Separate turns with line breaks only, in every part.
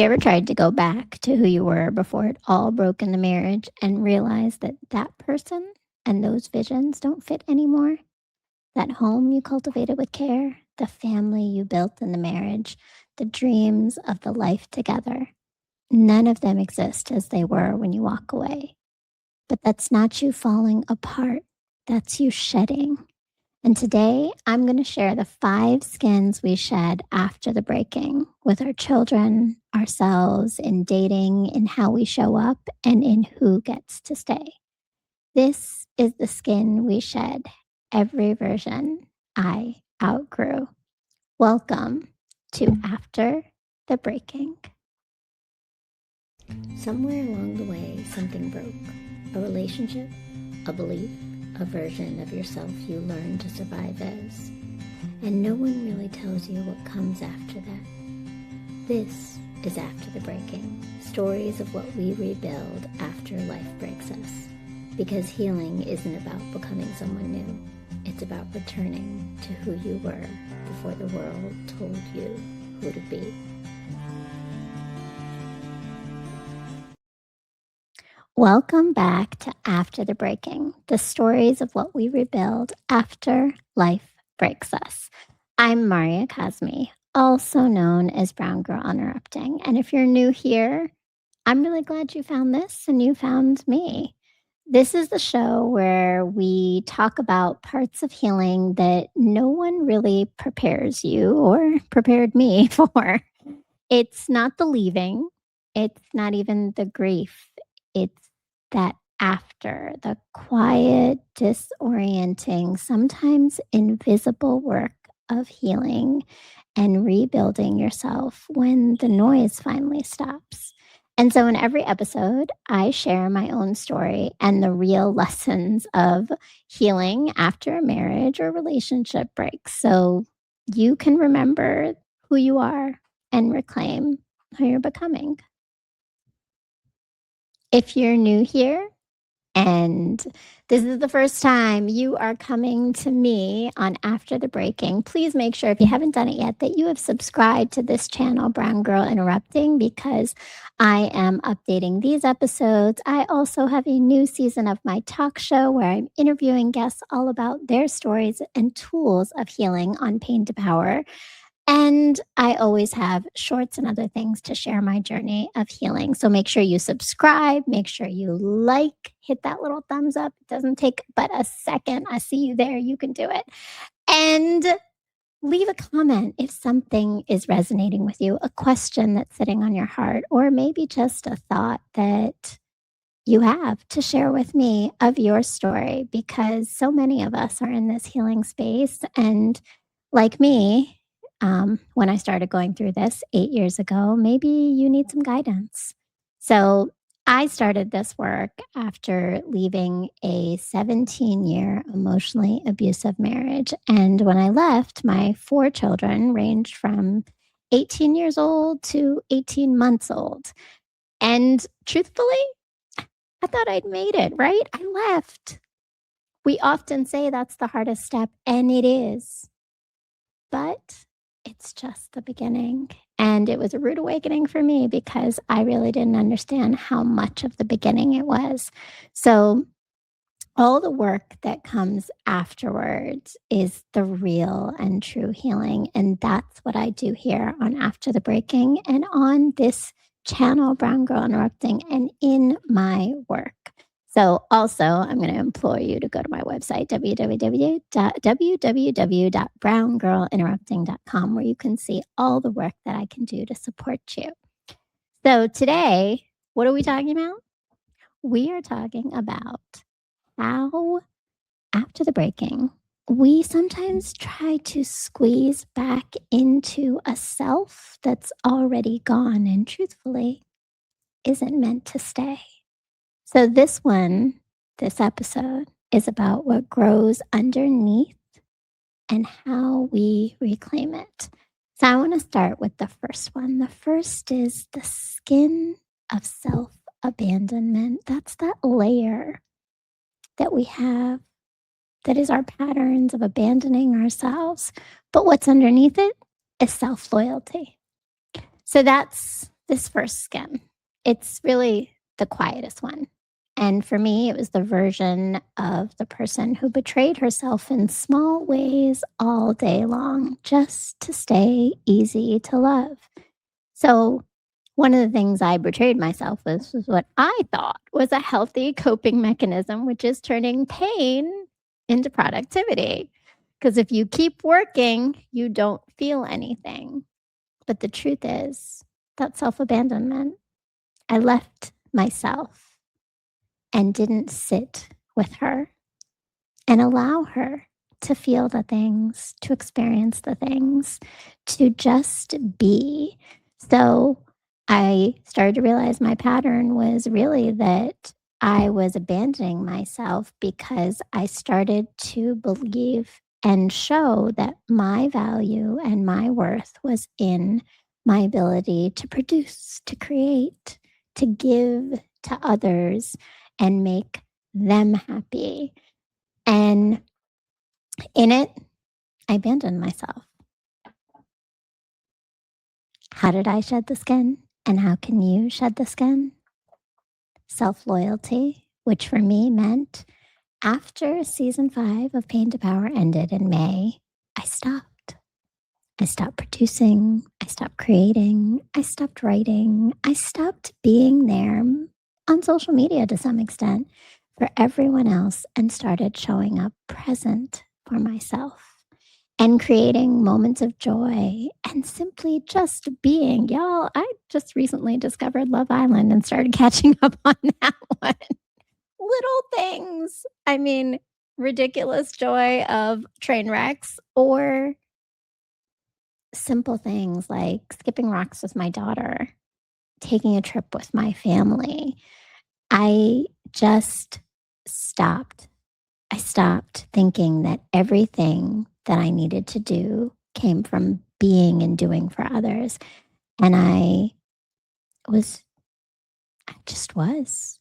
You ever tried to go back to who you were before it all broke in the marriage and realize that that person and those visions don't fit anymore? That home you cultivated with care, the family you built in the marriage, the dreams of the life together, none of them exist as they were when you walk away. But that's not you falling apart, that's you shedding. And today I'm going to share the 5 skins we shed after the breaking with our children, ourselves, in dating, in how we show up, and in who gets to stay. This is the skin we shed, every version I outgrew. Welcome to After the Breaking. Somewhere along the way, something broke. A relationship, a belief, a version of yourself you learn to survive as. And no one really tells you what comes after that. This is After the Breaking, stories of what we rebuild after life breaks us. Because healing isn't about becoming someone new. It's about returning to who you were before the world told you who to be. Welcome back to After the Breaking, the stories of what we rebuild after life breaks us. I'm Maria Cosme, also known as Brown Girl Interrupting. And if you're new here, I'm really glad you found this and you found me. This is the show where we talk about parts of healing that no one really prepares you or prepared me for. It's not the leaving, it's not even the grief, it's that after, the quiet, disorienting, sometimes invisible work of healing and rebuilding yourself when the noise finally stops. And so in every episode, I share my own story and the real lessons of healing after a marriage or relationship break. So you can remember who you are and reclaim who you're becoming. If you're new here, and this is the first time you are coming to me on After the Breaking, please make sure, if you haven't done it yet, that you have subscribed to this channel, Brown Girl Interrupting, because I am updating these episodes. I also have a new season of my talk show where I'm interviewing guests all about their stories and tools of healing on Pain to Power. And I always have shorts and other things to share my journey of healing. So make sure you subscribe, make sure you like, hit that little thumbs up. It doesn't take but a second. I see you there. You can do it. And leave a comment if something is resonating with you, a question that's sitting on your heart, or maybe just a thought that you have to share with me of your story, because so many of us are in this healing space. And like me, when I started going through this 8 years ago, maybe you need some guidance. So I started this work after leaving a 17-year emotionally abusive marriage. And when I left, my 4 children ranged from 18 years old to 18 months old. And truthfully, I thought I'd made it, right? I left. We often say that's the hardest step, and it is. But it's just the beginning. And it was a rude awakening for me because I really didn't understand how much of the beginning it was. So all the work that comes afterwards is the real and true healing. And that's what I do here on After the Breaking and on this channel, Brown Girl Interrupting, and in my work. So also, I'm going to implore you to go to my website, www.browngirlinterrupting.com, where you can see all the work that I can do to support you. So today, what are we talking about? We are talking about how, after the breaking, we sometimes try to squeeze back into a self that's already gone and truthfully isn't meant to stay. So this episode is about what grows underneath and how we reclaim it. So I want to start with the first one. The first is the skin of self-abandonment. That's that layer that we have that is our patterns of abandoning ourselves. But what's underneath it is self-loyalty. So that's this first skin. It's really the quietest one. And for me, it was the version of the person who betrayed herself in small ways all day long just to stay easy to love. So, one of the things I betrayed myself with was what I thought was a healthy coping mechanism, which is turning pain into productivity. Because if you keep working, you don't feel anything. But the truth is, that's self abandonment. I left myself and didn't sit with her and allow her to feel the things, to experience the things, to just be. So I started to realize my pattern was really that I was abandoning myself because I started to believe and show that my value and my worth was in my ability to produce, to create, to give to others and make them happy. And in it, I abandoned myself. How did I shed the skin? And how can you shed the skin? Self loyalty, which for me meant after season 5 of Pain to Power ended in May, I stopped. I stopped producing. I stopped creating. I stopped writing. I stopped being there on social media to some extent for everyone else and started showing up present for myself and creating moments of joy and simply just being. Y'all, I just recently discovered Love Island and started catching up on that one. Little things. I mean, ridiculous joy of train wrecks or simple things like skipping rocks with my daughter, taking a trip with my family. I just stopped. I stopped thinking that everything that I needed to do came from being and doing for others. And was, I just was.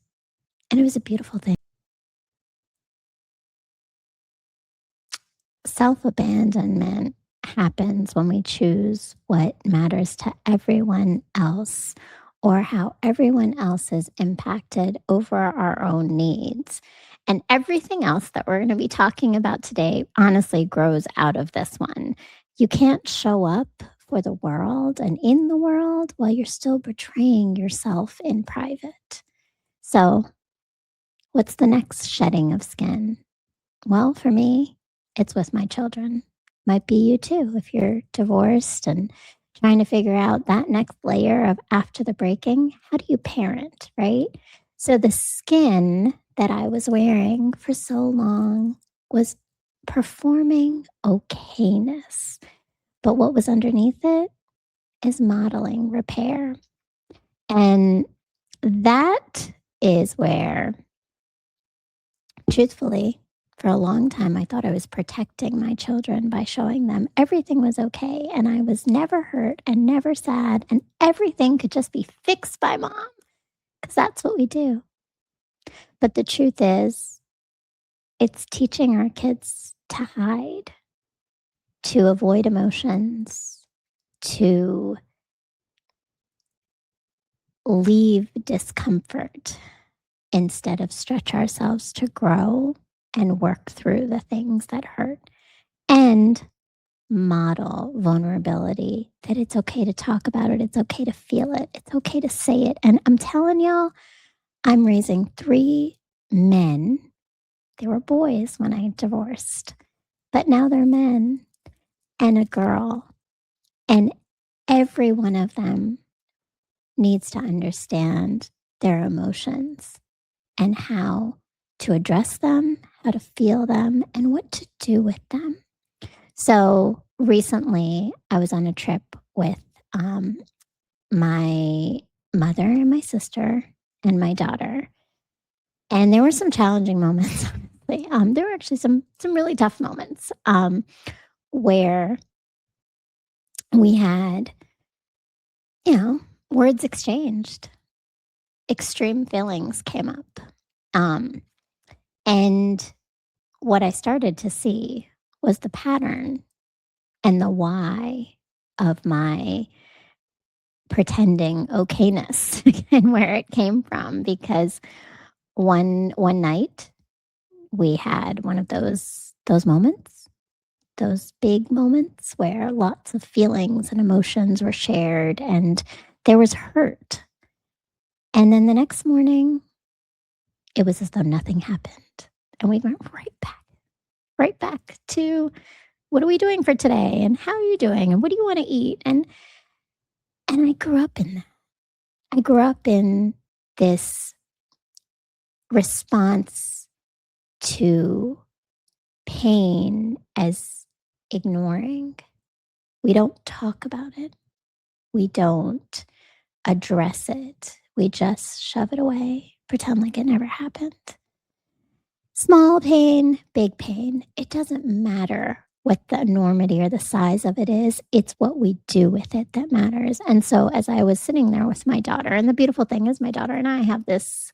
And it was a beautiful thing. Self abandonment happens when we choose what matters to everyone else or how everyone else is impacted over our own needs. And everything else that we're going to be talking about today honestly grows out of this one. You can't show up for the world and in the world while you're still betraying yourself in private. So, what's the next shedding of skin? Well, for me, it's with my children. Might be you too if you're divorced and trying to figure out that next layer of after the breaking. How do you parent, right? So the skin that I was wearing for so long was performing okayness. But what was underneath it is modeling repair. And that is where, truthfully, for a long time, I thought I was protecting my children by showing them everything was okay and I was never hurt and never sad and everything could just be fixed by mom because that's what we do. But the truth is, it's teaching our kids to hide, to avoid emotions, to leave discomfort instead of stretch ourselves to grow and work through the things that hurt. And model vulnerability, that it's okay to talk about it. It's okay to feel it. It's okay to say it. And I'm telling y'all, I'm raising 3 men. They were boys when I divorced, but now they're men and a girl. And every one of them needs to understand their emotions and how to address them, how to feel them, and what to do with them. So recently, I was on a trip with my mother and my sister and my daughter, and there were some challenging moments. Honestly, there were actually some really tough moments where we had, words exchanged, extreme feelings came up, and what I started to see was the pattern and the why of my pretending okayness and where it came from, because one night we had one of those moments, those big moments where lots of feelings and emotions were shared and there was hurt. And then the next morning, it was as though nothing happened. And we went right back to, what are we doing for today? And how are you doing? And what do you want to eat? And I grew up in that. I grew up in this response to pain as ignoring. We don't talk about it. We don't address it. We just shove it away, pretend like it never happened. Small pain, big pain, it doesn't matter what the enormity or the size of it is. It's what we do with it that matters. And so as I was sitting there with my daughter, and the beautiful thing is my daughter and I have this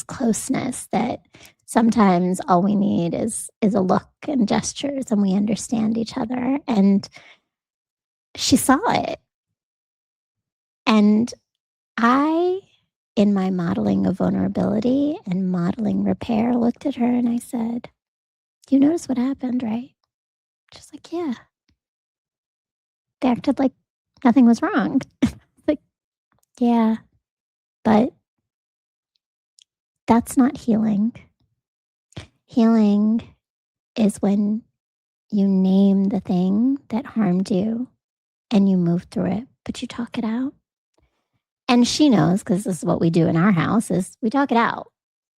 closeness that sometimes all we need is a look and gestures, and we understand each other. And she saw it. And I, in my modeling of vulnerability and modeling repair, looked at her and I said, "You notice what happened, right?" She's like, "Yeah." They acted like nothing was wrong. Like, yeah, but that's not healing. Healing is when you name the thing that harmed you and you move through it, but you talk it out. And she knows, because this is what we do in our house, is we talk it out.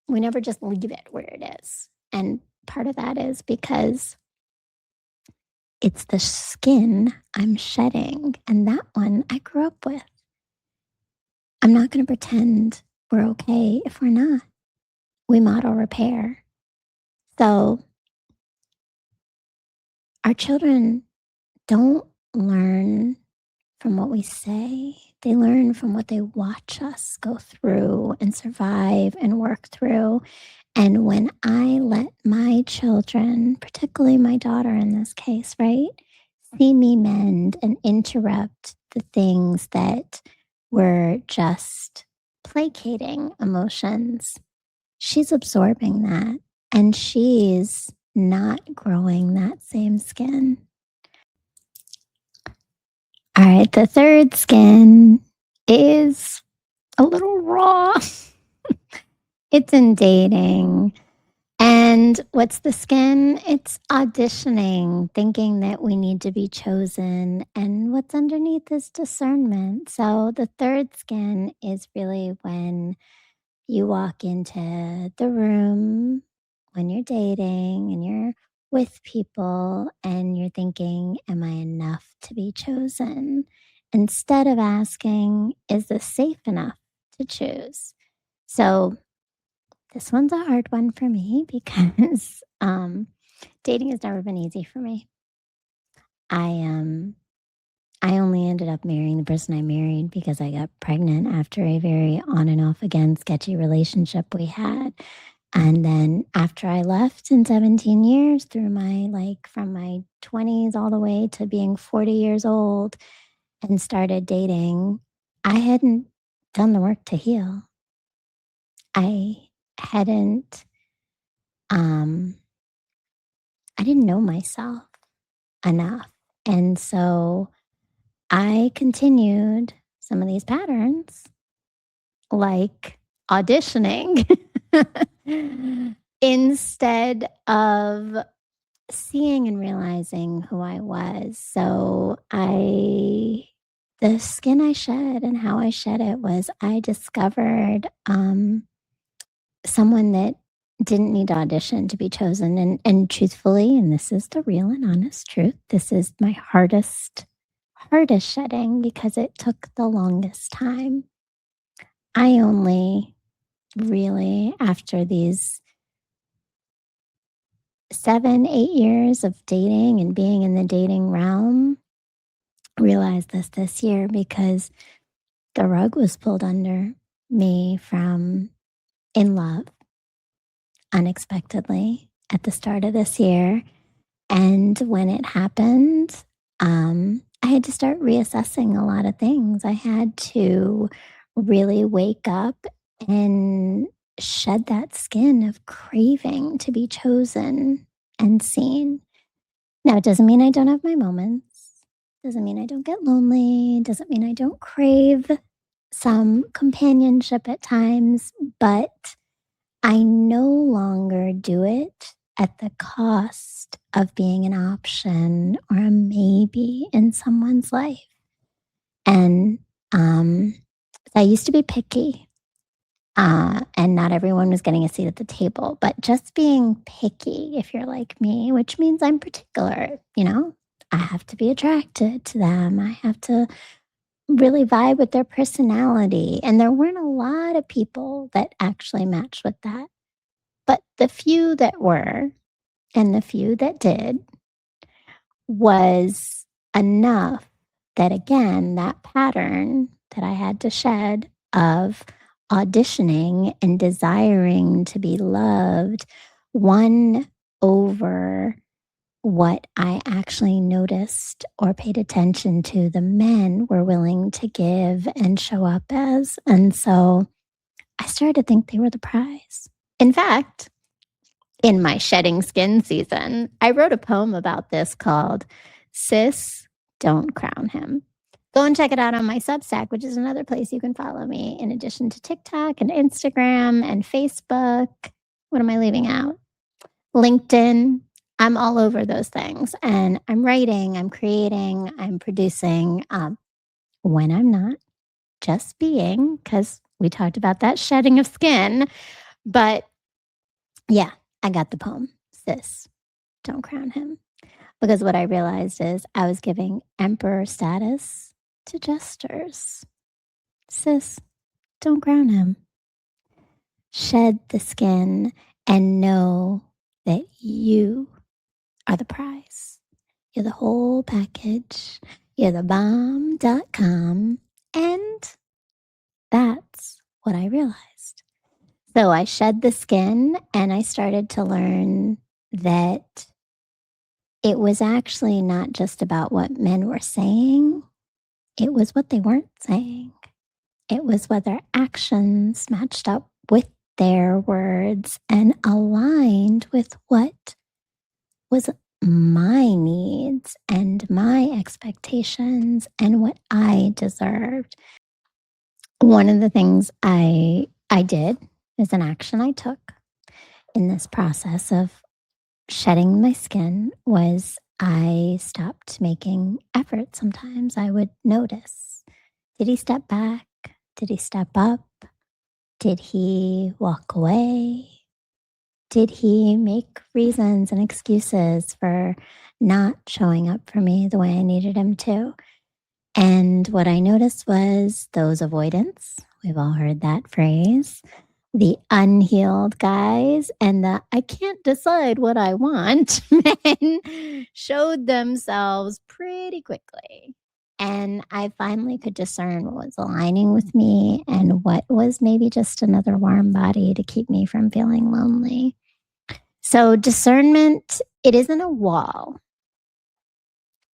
We never just leave it where it is. And part of that is because it's the skin I'm shedding. And that one I grew up with. I'm not going to pretend we're okay if we're not. We model repair. So our children don't learn from what we say. They learn from what they watch us go through and survive and work through. And when I let my children, particularly my daughter in this case, right, see me mend and interrupt the things that were just placating emotions, she's absorbing that and she's not growing that same skin. All right, the third skin is a little raw. It's in dating. And what's the skin? It's auditioning, thinking that we need to be chosen. And what's underneath is discernment. So the third skin is really when you walk into the room when you're dating and you're with people and you're thinking, am I enough to be chosen? Instead of asking, is this safe enough to choose? So this one's a hard one for me because dating has never been easy for me. I only ended up marrying the person I married because I got pregnant after a very on and off again sketchy relationship we had. And then after I left in 17 years through from my 20s all the way to being 40 years old and started dating, I hadn't done the work to heal. I hadn't, I didn't know myself enough. And so I continued some of these patterns, like auditioning, instead of seeing and realizing who I was. So the skin I shed and how I shed it was I discovered someone that didn't need to audition to be chosen. And truthfully, and this is the real and honest truth, this is my hardest shedding because it took the longest time. I only really, after these 7, 8 years of dating and being in the dating realm, realized this year because the rug was pulled under me from in love unexpectedly at the start of this year. And when it happened, I had to start reassessing a lot of things. I had to really wake up and shed that skin of craving to be chosen and seen. Now, it doesn't mean I don't have my moments. Doesn't mean I don't get lonely. Doesn't mean I don't crave some companionship at times, but I no longer do it at the cost of being an option or a maybe in someone's life. And um, I used to be picky, and not everyone was getting a seat at the table, but just being picky, if you're like me, which means I'm particular, I have to be attracted to them. I have to really vibe with their personality. And there weren't a lot of people that actually matched with that. But the few that were and the few that did was enough that, again, that pattern that I had to shed of auditioning and desiring to be loved won over what I actually noticed or paid attention to the men were willing to give and show up as. And so I started to think they were the prize. In fact, in my shedding skin season, I wrote a poem about this called Sis, Don't Crown Him. Go and check it out on my Substack, which is another place you can follow me in addition to TikTok and Instagram and Facebook. What am I leaving out? LinkedIn. I'm all over those things. And I'm writing, I'm creating, I'm producing when I'm not just being, because we talked about that shedding of skin. But yeah, I got the poem, Sis, Don't Crown Him. Because what I realized is I was giving emperor status to jesters. Sis, don't crown him. Shed the skin and know that you are the prize. You're the whole package. You're the bomb.com. And that's what I realized. So I shed the skin and I started to learn that it was actually not just about what men were saying. It was what they weren't saying. It was whether actions matched up with their words and aligned with what was my needs and my expectations and what I deserved. One of the things I did is an action I took in this process of shedding my skin was I stopped making effort. Sometimes I would notice, did he step back? Did he step up? Did he walk away? Did he make reasons and excuses for not showing up for me the way I needed him to? And what I noticed was those avoidance. We've all heard that phrase. The unhealed guys and the I can't decide what I want men showed themselves pretty quickly. And I finally could discern what was aligning with me and what was maybe just another warm body to keep me from feeling lonely. So, discernment, it isn't a wall.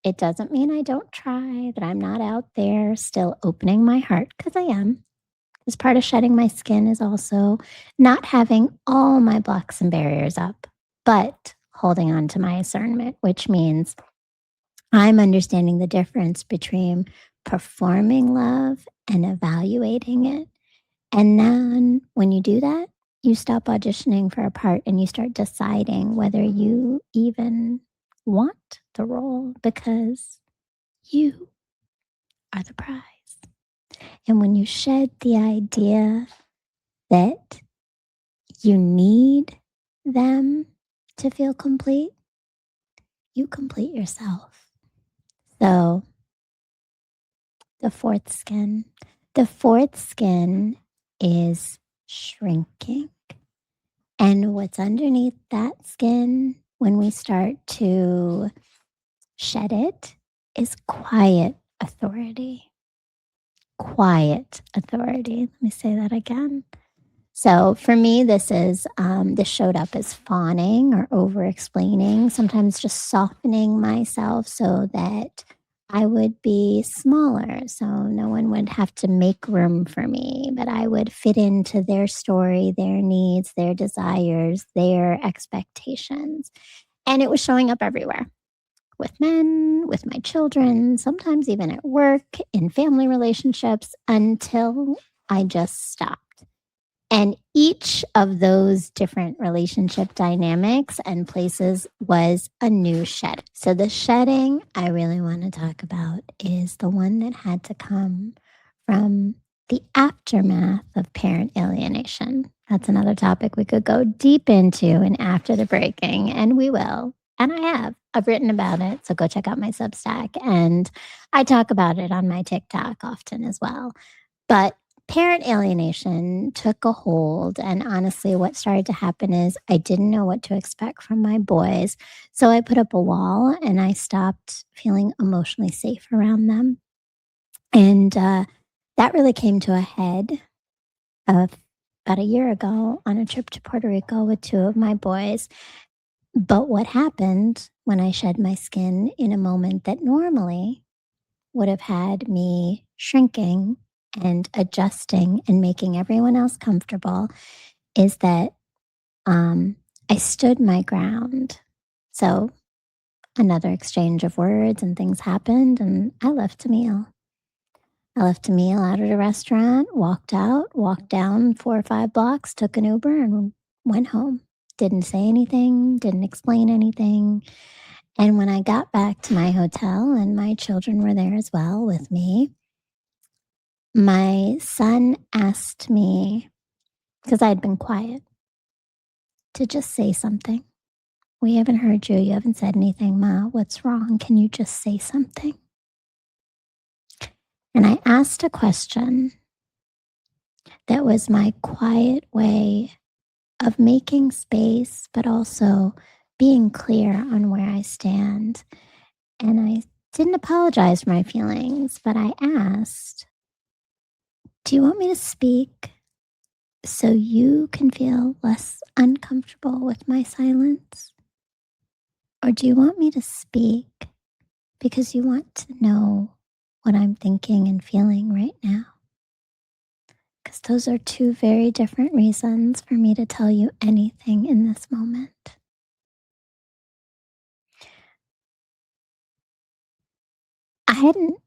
It doesn't mean I don't try, that I'm not out there still opening my heart, because I am. As part of shedding my skin is also not having all my blocks and barriers up, but holding on to my discernment, which means I'm understanding the difference between performing love and evaluating it. And then when you do that, you stop auditioning for a part and you start deciding whether you even want the role because you are the prize. And when you shed the idea that you need them to feel complete, you complete yourself. So the fourth skin is shrinking. And what's underneath that skin when we start to shed it is quiet authority. Quiet authority. Let me say that again. So for me, this showed up as fawning or over explaining, sometimes just softening myself so that I would be smaller, so no one would have to make room for me, but I would fit into their story, their needs, their desires, their expectations. And it was showing up everywhere with men, with my children, sometimes even at work, in family relationships, until I just stopped. And each of those different relationship dynamics and places was a new shed. So the shedding I really want to talk about is the one that had to come from the aftermath of parent alienation. That's another topic we could go deep into in After the Breaking, and we will. And I have. I've written about it. So go check out my Substack. And I talk about it on my TikTok often as well. But parent alienation took a hold. And honestly, what started to happen is I didn't know what to expect from my boys. So I put up a wall and I stopped feeling emotionally safe around them. And that really came to a head about a year ago on a trip to Puerto Rico with two of my boys. But what happened when I shed my skin in a moment that normally would have had me shrinking and adjusting and making everyone else comfortable is that I stood my ground. So another exchange of words and things happened, and I left a meal. I left a meal out at a restaurant, walked out, walked down 4 or 5 blocks, took an Uber, and went home. Didn't say anything, didn't explain anything. And when I got back to my hotel, and my children were there as well with me, my son asked me, because I had been quiet, to just say something. We haven't heard you. You haven't said anything, Ma. What's wrong? Can you just say something? And I asked a question that was my quiet way of making space, but also being clear on where I stand. And I didn't apologize for my feelings, but I asked, do you want me to speak so you can feel less uncomfortable with my silence? Or do you want me to speak because you want to know what I'm thinking and feeling right now? Because those are two very different reasons for me to tell you anything in this moment. I hadn't,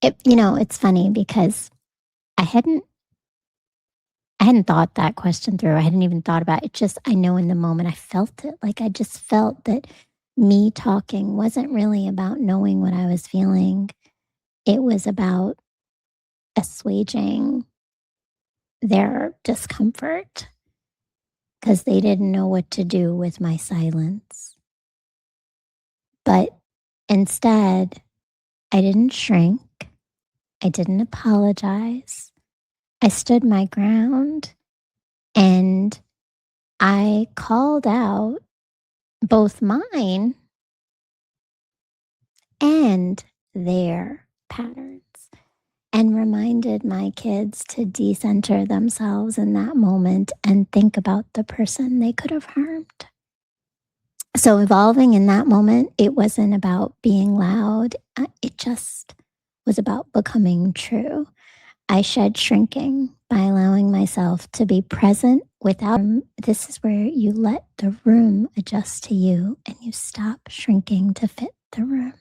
it's funny because I hadn't I hadn't thought that question through. I hadn't even thought about it. Just, I know in the moment I felt it. Like I just felt that me talking wasn't really about knowing what I was feeling. It was about assuaging their discomfort because they didn't know what to do with my silence. But instead, I didn't shrink. I didn't apologize. I stood my ground and I called out both mine and their patterns and reminded my kids to decenter themselves in that moment and think about the person they could have harmed. So, evolving in that moment, it wasn't about being loud, it just was about becoming true. I shed shrinking by allowing myself to be present without. This is where you let the room adjust to you and you stop shrinking to fit the room.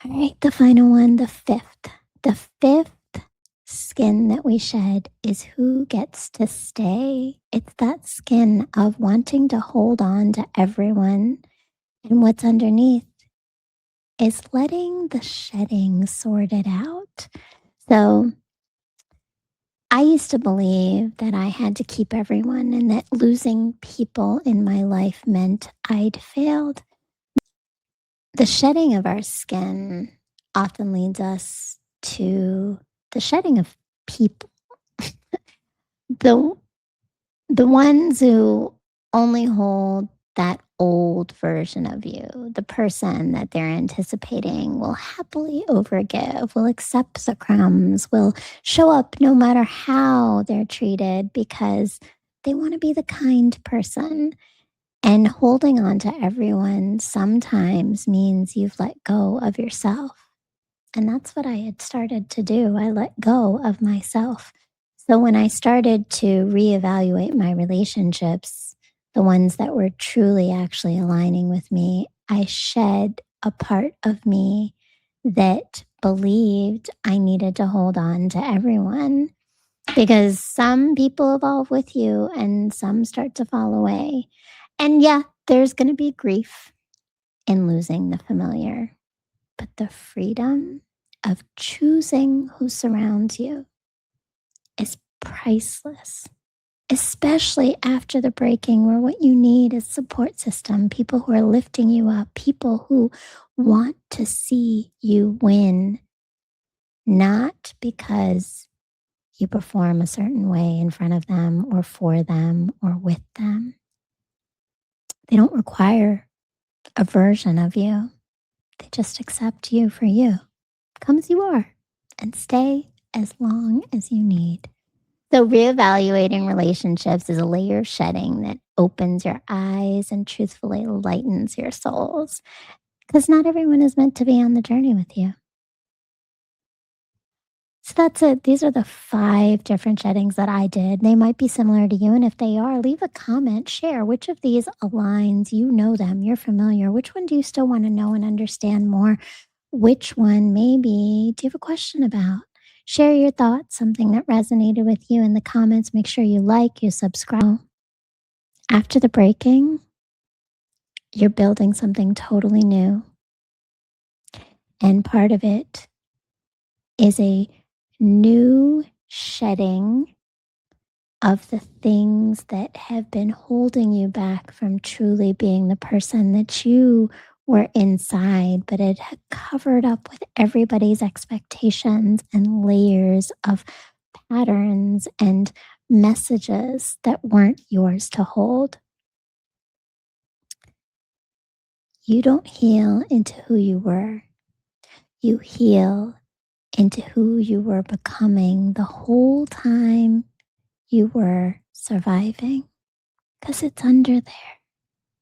All right, the final one, the fifth. The fifth skin that we shed is who gets to stay. It's that skin of wanting to hold on to everyone. And what's underneath is letting the shedding sort it out. So I used to believe that I had to keep everyone and that losing people in my life meant I'd failed. The shedding of our skin often leads us to the shedding of people. the the ones who only hold that old version of you, the person that they're anticipating will happily overgive, will accept the crumbs, will show up no matter how they're treated because they want to be the kind person. And holding on to everyone sometimes means you've let go of yourself. And that's what I had started to do. I let go of myself. So when I started to reevaluate my relationships, the ones that were truly actually aligning with me, I shed a part of me that believed I needed to hold on to everyone because some people evolve with you and some start to fall away. And yeah, there's going to be grief in losing the familiar, but the freedom of choosing who surrounds you is priceless, especially after the breaking, where what you need is support system, people who are lifting you up, people who want to see you win, not because you perform a certain way in front of them or for them or with them. They don't require a version of you. They just accept you for you. Come as you are and stay as long as you need. So, reevaluating relationships is a layer shedding that opens your eyes and truthfully lightens your souls because not everyone is meant to be on the journey with you. So, that's it. These are the 5 different sheddings that I did. They might be similar to you. And if they are, leave a comment, share which of these aligns. You know them, you're familiar. Which one do you still want to know and understand more? Which one maybe do you have a question about? Share your thoughts, something that resonated with you in the comments. Make sure you like, you subscribe. After the breaking, you're building something totally new. And part of it is a new shedding of the things that have been holding you back from truly being the person that you were inside, but it had covered up with everybody's expectations and layers of patterns and messages that weren't yours to hold. You don't heal into who you were. You heal into who you were becoming the whole time you were surviving, because it's under there.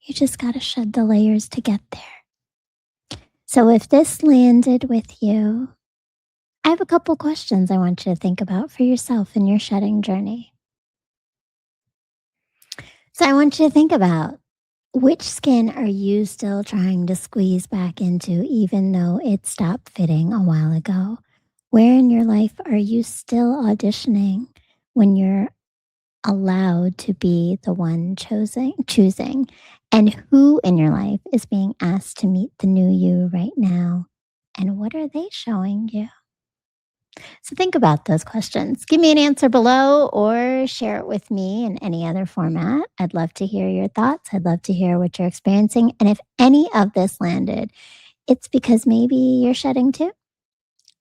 You just got to shed the layers to get there. So if this landed with you, I have a couple questions I want you to think about for yourself in your shedding journey. So I want you to think about, which skin are you still trying to squeeze back into, even though it stopped fitting a while ago? Where in your life are you still auditioning when you're allowed to be the one choosing? And who in your life is being asked to meet the new you right now? And what are they showing you? So think about those questions. Give me an answer below or share it with me in any other format. I'd love to hear your thoughts. I'd love to hear what you're experiencing. And if any of this landed, it's because maybe you're shedding too.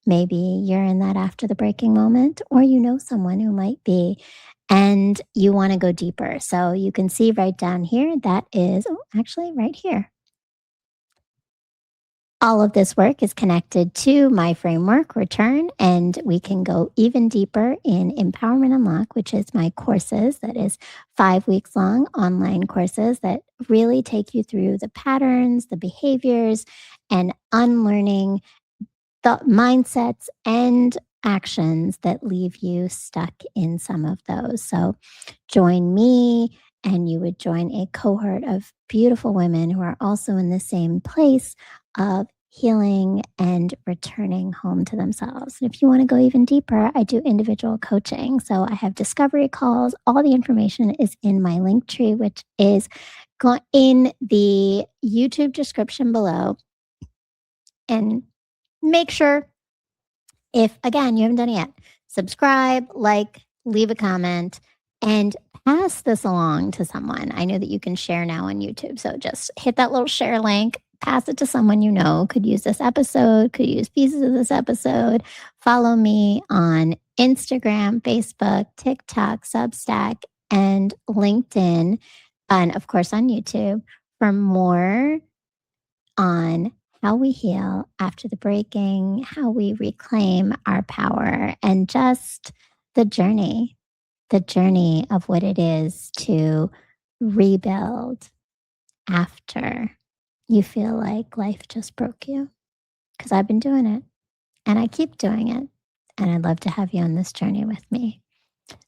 Maybe you're in that after the breaking moment, or you know someone who might be, and you want to go deeper. So you can see right down here, that is actually right here. All of this work is connected to my framework, Return, and we can go even deeper in Empowerment Unlock, which is my courses. That is 5 weeks long online courses that really take you through the patterns, the behaviors, and unlearning the mindsets and actions that leave you stuck in some of those. So join me, and you would join a cohort of beautiful women who are also in the same place of healing and returning home to themselves. And if you want to go even deeper, I do individual coaching. So I have discovery calls. All the information is in my link tree, which is in the YouTube description below. And make sure, if again you haven't done it yet, subscribe, like, leave a comment, and pass this along to someone. I know that you can share now on YouTube. So just hit that little share link, pass it to someone you know could use this episode, could use pieces of this episode. Follow me on Instagram, Facebook, TikTok, Substack, and LinkedIn, and of course on YouTube for more on how we heal after the breaking, how we reclaim our power, and just the journey of what it is to rebuild after you feel like life just broke you. Because I've been doing it and I keep doing it. And I'd love to have you on this journey with me.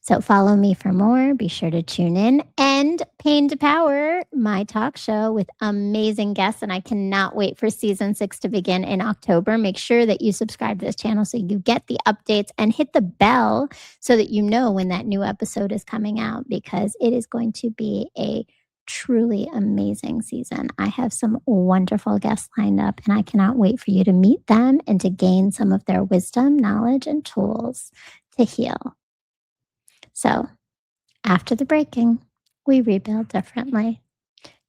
So follow me for more. Be sure to tune in. And Pain to Power, my talk show with amazing guests. And I cannot wait for season 6 to begin in October. Make sure that you subscribe to this channel so you get the updates and hit the bell so that you know when that new episode is coming out, because it is going to be a truly amazing season. I have some wonderful guests lined up, and I cannot wait for you to meet them and to gain some of their wisdom, knowledge, and tools to heal. So, after the breaking, we rebuild differently.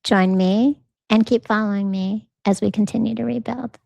Join me and keep following me as we continue to rebuild.